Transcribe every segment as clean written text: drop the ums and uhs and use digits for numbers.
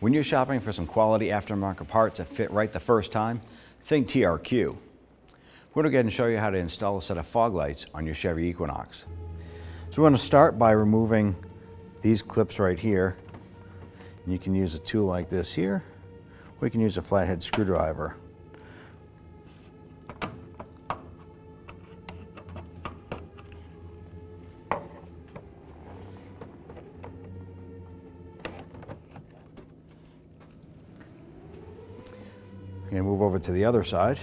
When you're shopping for some quality aftermarket parts that fit right the first time, think TRQ. We're going to go ahead and show you how to install a set of fog lights on your Chevy Equinox. So we're going to start by removing these clips right here. And you can use a tool like this here, or you can use a flathead screwdriver. I'm going to move over to the other side.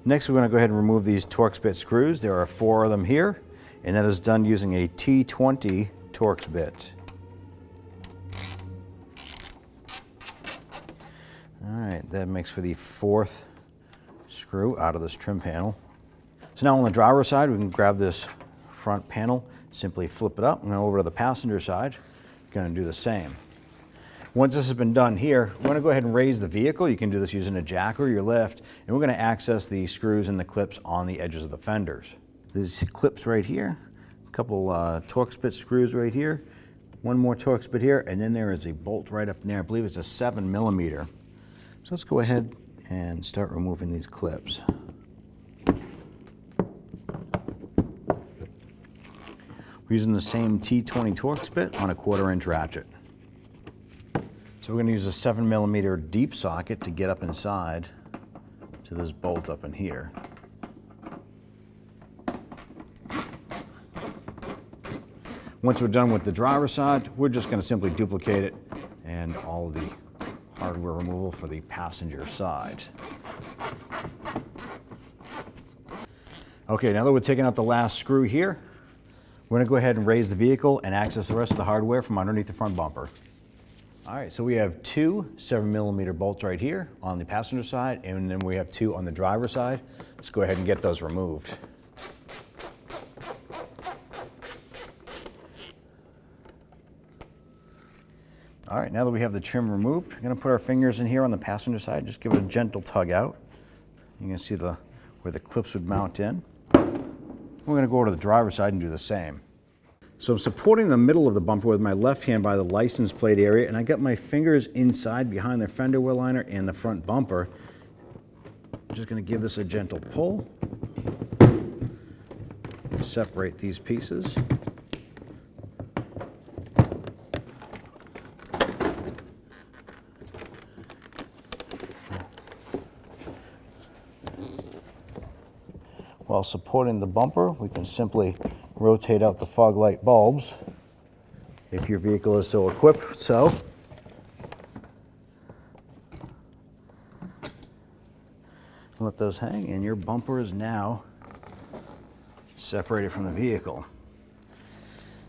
Next, we're going to go ahead and remove these Torx bit screws. There are 4 of them here, and that is done using a T20 Torx bit. All right, that makes for the 4th screw out of this trim panel. So now on the driver's side, we can grab this front panel, simply flip it up, and go over to the passenger side. We're going to do the same. Once this has been done here, we're going to go ahead and raise the vehicle. You can do this using a jack or your lift, and we're going to access the screws and the clips on the edges of the fenders. These clips right here, a couple Torx bit screws right here, one more Torx bit here, and then there is a bolt right up in there. I believe it's a 7mm. So let's go ahead and start removing these clips. We're using the same T20 Torx bit on a 1/4-inch ratchet. So we're going to use a 7mm deep socket to get up inside to this bolt up in here. Once we're done with the driver's side, we're just going to simply duplicate it and all of the hardware removal for the passenger side. Okay, now that we're taking out the last screw here, we're going to go ahead and raise the vehicle and access the rest of the hardware from underneath the front bumper. All right, so we have 2 7mm bolts right here on the passenger side, and then we have 2 on the driver's side. Let's go ahead and get those removed. All right, now that we have the trim removed, we're going to put our fingers in here on the passenger side. Just give it a gentle tug out. You can see where the clips would mount in. We're going to go over to the driver's side and do the same. So I'm supporting the middle of the bumper with my left hand by the license plate area, and I got my fingers inside behind the fender well liner and the front bumper. I'm just going to give this a gentle pull. Separate these pieces. While supporting the bumper, we can simply rotate out the fog light bulbs if your vehicle is so equipped. So let those hang, and your bumper is now separated from the vehicle.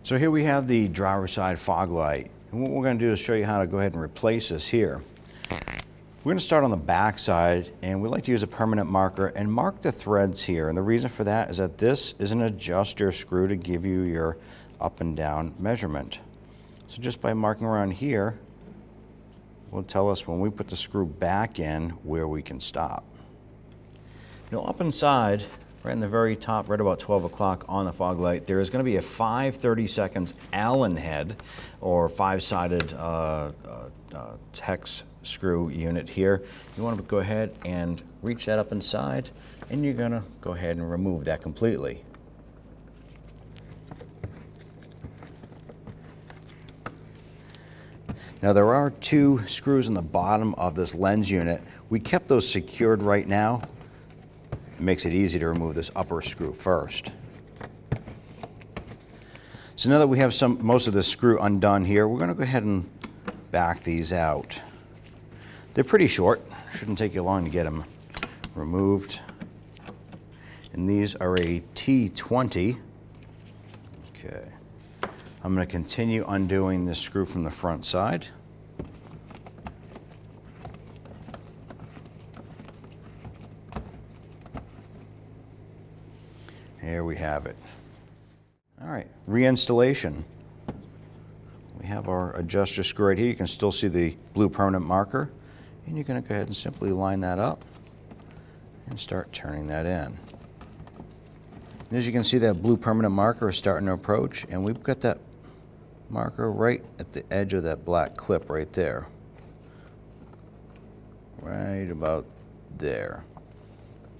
So here we have the driver's side fog light, and what we're going to do is show you how to go ahead and replace this here. We're going to start on the back side, and we like to use a permanent marker and mark the threads here. And the reason for that is that this is an adjuster screw to give you your up and down measurement. So just by marking around here, will tell us when we put the screw back in where we can stop. You know, up inside, right in the very top, right about 12 o'clock on the fog light, there is going to be a 5/32 Allen head, or 5-sided hex screw unit here. You want to go ahead and reach that up inside, and you're going to go ahead and remove that completely. Now there are 2 screws in the bottom of this lens unit. We kept those secured right now. It makes it easy to remove this upper screw first. So now that we have most of the screw undone here, we're going to go ahead and back these out. They're pretty short, shouldn't take you long to get them removed. And these are a T20. Okay. I'm going to continue undoing this screw from the front side. Here we have it. All right, reinstallation. We have our adjuster screw right here. You can still see the blue permanent marker. And you're going to go ahead and simply line that up and start turning that in. And as you can see, that blue permanent marker is starting to approach, and we've got that marker right at the edge of that black clip right there. Right about there.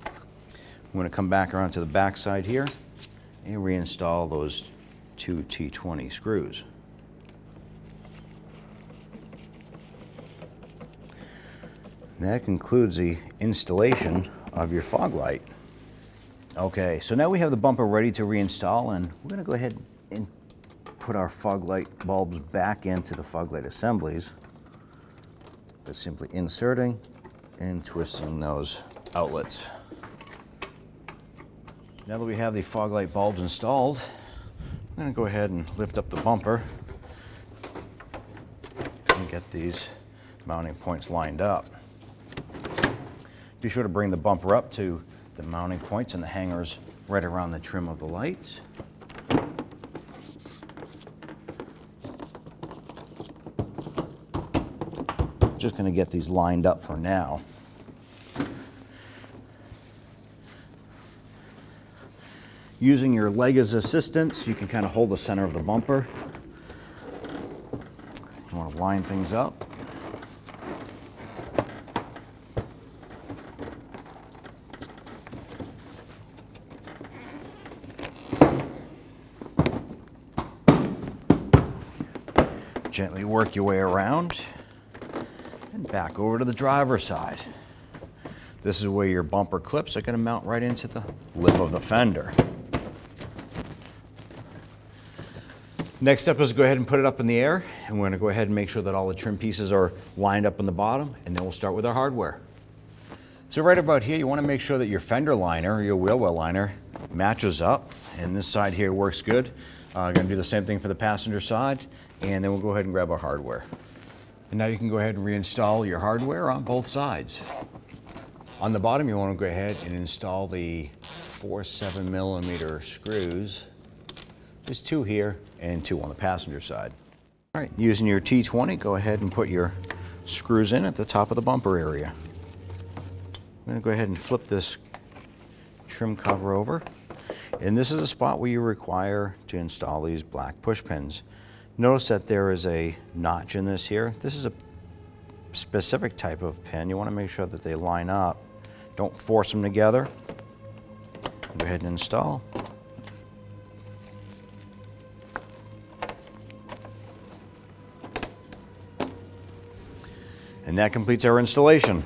I'm going to come back around to the back side here and reinstall those two T20 screws. That concludes the installation of your fog light. Okay, so now we have the bumper ready to reinstall, and we're going to go ahead and put our fog light bulbs back into the fog light assemblies by simply inserting and twisting those outlets. Now that we have the fog light bulbs installed, I'm going to go ahead and lift up the bumper and get these mounting points lined up. Be sure to bring the bumper up to the mounting points and the hangers right around the trim of the lights. Just going to get these lined up for now. Using your leg as assistance, you can kind of hold the center of the bumper. You want to line things up. Gently work your way around and back over to the driver's side. This is where your bumper clips are going to mount right into the lip of the fender. Next step is go ahead and put it up in the air, and we're going to go ahead and make sure that all the trim pieces are lined up on the bottom, and then we'll start with our hardware. So right about here, you want to make sure that your fender liner, or your wheel well liner, matches up, and this side here works good. Going to do the same thing for the passenger side, and then we'll go ahead and grab our hardware. And now you can go ahead and reinstall your hardware on both sides. On the bottom, you want to go ahead and install the 4 7mm screws. There's 2 here and 2 on the passenger side. All right, using your T20, go ahead and put your screws in at the top of the bumper area. I'm going to go ahead and flip this trim cover over. And this is a spot where you require to install these black push pins. Notice that there is a notch in this here. This is a specific type of pin. You want to make sure that they line up. Don't force them together. Go ahead and install. And that completes our installation.